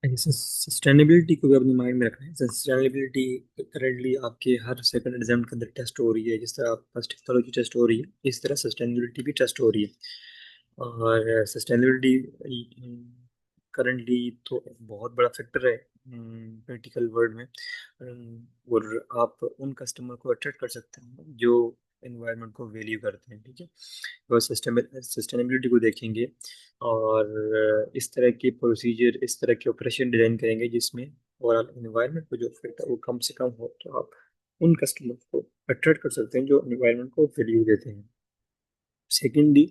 Sustainability को भी अपने माइंड में रखना है। सस्टेनेबिलिटी करेंटली आपके हर सेकंड एग्जाम के अंदर टेस्ट हो रही है। जिस तरह फर्स्ट टेक्नोलॉजी टेस्ट हो रही है, इस तरह सस्टेनेबिलिटी भी टेस्ट हो रही है। और सस्टेनेबिलिटी करंटली तो एक बहुत बड़ा फैक्टर है प्रैक्टिकल वर्ल्ड में। और आप उन कस्टमर को अट्रैक्ट कर सकते हैं जो एनवायरनमेंट को वैल्यू करते हैं, ठीक है। तो सस्टेनेबिलिटी को देखेंगे और इस तरह के प्रोसीजर, इस तरह के ऑपरेशन डिजाइन करेंगे जिसमें ओवरऑल एनवायरनमेंट को जो इफेक्ट है वो कम से कम हो, तो आप उन कस्टमर को अट्रैक्ट कर सकते हैं जो एनवायरनमेंट को वैल्यू देते हैं। सेकेंडली,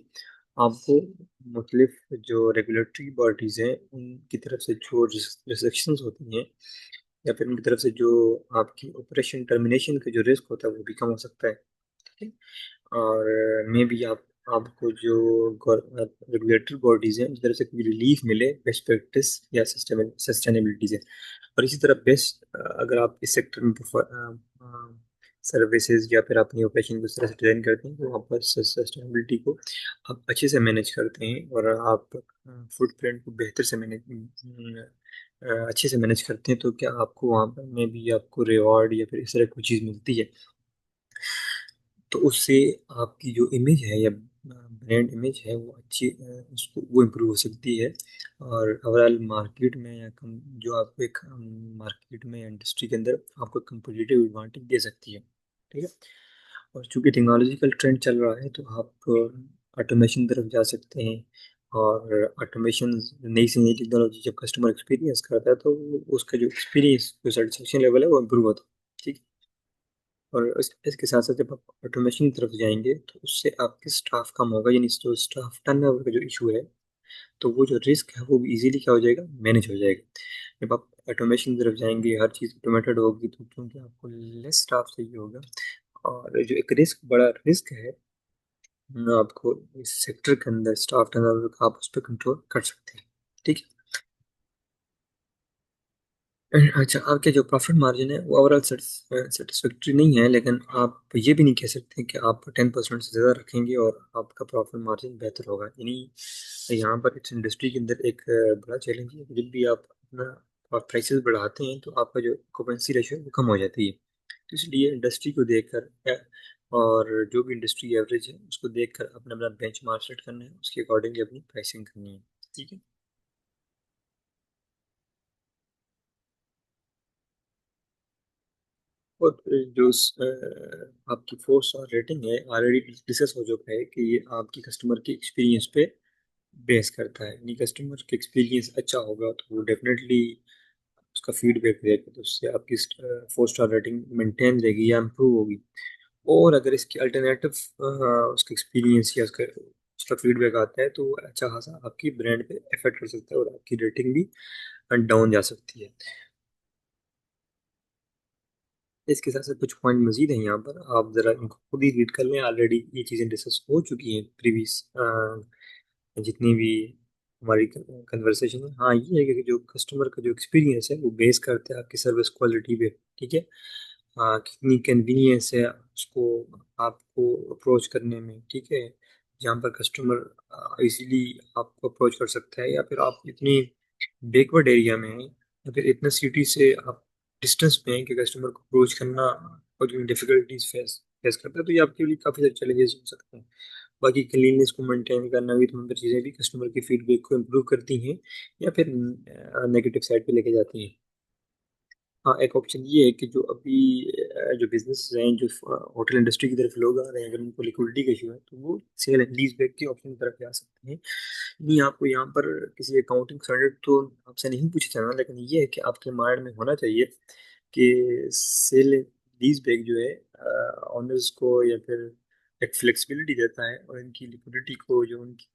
आपको मुख्तलिफ जो रेगुलेटरी बॉडीज हैं उनकी तरफ से जो रिस्ट्रिक्शंस होती हैं या फिर उनकी तरफ से जो आपकी ऑपरेशन टर्मिनेशन का जो रिस्क होता है वो भी कम हो सकता है, ठीक है। और मे भी आपको जो रेगुलेटरी बॉडीज हैं उनकी तरफ से कोई रिलीफ मिले बेस्ट प्रैक्टिस या सस्टेनेबिलिटी से। और इसी तरह बेस्ट, अगर आप इस सेक्टर में सर्विसेज या फिर अपनी ऑपरेशन को इस तरह से डिजाइन करते हैं तो वहाँ पर सस्टेनेबिलिटी को आप अच्छे से मैनेज करते हैं और आप फुटप्रिंट को बेहतर से मैनेज अच्छे से मैनेज करते हैं, तो क्या आपको वहाँ पर में भी आपको रिवॉर्ड या फिर इस तरह कोई चीज़ मिलती है, तो उससे आपकी जो इमेज है या ब्रांड इमेज है वो अच्छी उसको वो इम्प्रूव हो सकती है। और ओवरऑल मार्केट में या जो आपको एक मार्केट में या इंडस्ट्री के अंदर आपको कंपटीटिव एडवांटेज दे सकती है, ठीक है। और चूंकि टेक्नोलॉजिकल ट्रेंड चल रहा है तो आप ऑटोमेशन तरफ जा सकते हैं। और ऑटोमेशन, नई से नई टेक्नोलॉजी जब कस्टमर एक्सपीरियंस करता है तो उसका जो एक्सपीरियंस, जो सेटिस्फेक्शन लेवल है वो इम्प्रूव होता है, ठीक है। और इसके साथ साथ जब आप ऑटोमेशन की तरफ जाएंगे तो उससे आपके स्टाफ कम होगा, यानी जो स्टाफ टर्नओवर का जो इशू है तो वो जो रिस्क है वो इजीली क्या हो जाएगा, मैनेज हो जाएगा। जब आप ऑटोमेशन की तरफ जाएंगे, हर चीज़ ऑटोमेटेड होगी तो क्योंकि आपको लेस स्टाफ चाहिए होगा। और जो एक बड़ा रिस्क है, आपको इस सेक्टर के अंदर स्टाफ टर्नओवर का आप उस पर कंट्रोल कर सकते हैं, ठीक है। अच्छा, आपके जो प्रॉफिट मार्जिन है वो ओवरऑल सेटिस्फैक्ट्री नहीं है, लेकिन आप ये भी नहीं कह सकते कि आप 10% से ज़्यादा रखेंगे और आपका प्रॉफिट मार्जिन बेहतर होगा, यानी यहाँ पर इस इंडस्ट्री के अंदर एक बड़ा चैलेंज है कि जब भी आप अपना प्राइसेस बढ़ाते हैं तो आपका जो ऑक्यूपेंसी रेशियो है वो कम हो जाती है। तो इसलिए इंडस्ट्री को देखकर और जो भी इंडस्ट्री एवरेज है उसको देखकर अपना अपना बेंच मार्क सेट करना है, उसके अकॉर्डिंगली अपनी प्राइसिंग करनी है, ठीक है। और जो आपकी 4 स्टार रेटिंग है ऑलरेडी डिस्कस हो चुका है कि ये आपकी कस्टमर के एक्सपीरियंस पे बेस करता है, यानी कस्टमर का एक्सपीरियंस अच्छा होगा तो वो डेफिनेटली उसका फीडबैक देगा, तो उससे आपकी 4 स्टार रेटिंग मेंटेन रहेगी या इम्प्रूव होगी। और अगर इसकी अल्टरनेटिव उसका एक्सपीरियंस या उसका उसका फीडबैक आता है तो वो अच्छा खासा आपकी ब्रांड पे इफेक्ट कर सकता है और आपकी रेटिंग भी डाउन जा सकती है। इसके साथ साथ कुछ पॉइंट मजीद हैं यहाँ पर, आप ज़रा इनको खुद ही रीड कर लें। ऑलरेडी ये चीज़ें डिस्कस हो चुकी हैं प्रीवियस जितनी भी हमारी कन्वर्सेशन है। हाँ, ये है कि जो कस्टमर का जो एक्सपीरियंस है वो बेस करते हैं आपकी सर्विस क्वालिटी पे, ठीक है। कितनी कन्वीनियंस है उसको आपको अप्रोच करने में, ठीक है। जहाँ पर कस्टमर इजीली आपको अप्रोच कर सकता है, या फिर आप इतनी बैकवर्ड एरिया में है या फिर इतना सिटी से आप डिस्टेंस में है कि कस्टमर को अप्रोच करना और जो डिफिकल्टीज फेस फेस करता है, तो ये आपके लिए काफ़ी सारे चैलेंजेस हो सकते हैं। बाकी क्लीननेस को मेंटेन करना भी, तमाम चीज़ें भी कस्टमर की फीडबैक को इम्प्रूव करती हैं या फिर नेगेटिव साइड पे लेके जाती हैं। हाँ, एक ऑप्शन ये है कि जो अभी जो बिजनेस हैं, जो होटल इंडस्ट्री की तरफ लोग आ रहे हैं, अगर उनको लिक्विडिटी का इशू है तो वो सेल एंड लीज बैक के ऑप्शन की तरफ जा सकते हैं। नहीं, आपको यहाँ पर किसी अकाउंटिंग स्टैंडर्ड तो आपसे नहीं पूछा जाना, लेकिन ये है कि आपके माइंड में होना चाहिए कि सेल लीज बैक जो है ऑनर्स को या फिर एक फ्लेक्सिबिलिटी देता है, और इनकी लिक्विडिटी को, जो उनकी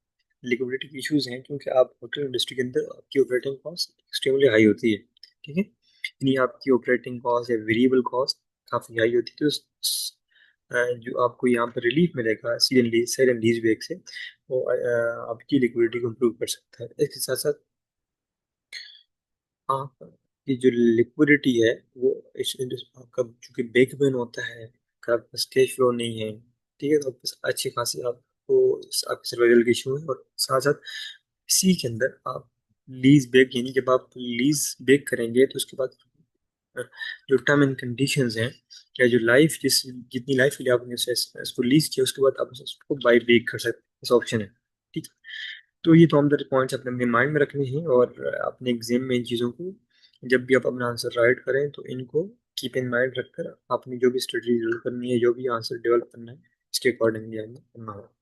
लिक्विडिटी की इश्यूज हैं, क्योंकि आप होटल इंडस्ट्री के अंदर आपकी ऑपरेटिंग कॉस्ट एक्सट्रीमली हाई होती है, ठीक है। यानी आपकी ऑपरेटिंग कॉस्ट या वेरिएबल कॉस्ट काफ़ी हाई होती है, तो जो आपको यहाँ पर रिलीफ मिलेगा सेल एंड लीज बैक से, वो आपकी लिक्विडिटी को इम्प्रूव कर सकता है। इसके साथ साथ आपकी जो लिक्विडिटी है वो आपका चूंकि ब्रेक इवन होता है, अगर आपके पास कैश फ्लो नहीं है, ठीक है, तो आपके पास अच्छी खासी आपको आपके सर्वाइवल की इशू है। और साथ साथ इसी के अंदर आप लीज बेक, यानी जब आप लीज बेक करेंगे तो उसके बाद जो टर्म एंड कंडीशंस हैं, या जो लाइफ जितनी लाइफ के लिए आपने इसको लीज किया, उसके बाद आप उसको बाई बेक कर सकते हैं, इस ऑप्शन है। ठीक है। तो ये तो हम पॉइंट्स अपने अपने माइंड में रखने हैं, और अपने एग्जाम में इन चीज़ों को जब भी आप अपना आंसर राइट करें तो इनको कीप इन माइंड रखकर आपने जो भी स्ट्रेटजी यूज करनी है, जो भी आंसर डेवलप करना है, इसके अकॉर्डिंगली हमें करना होगा।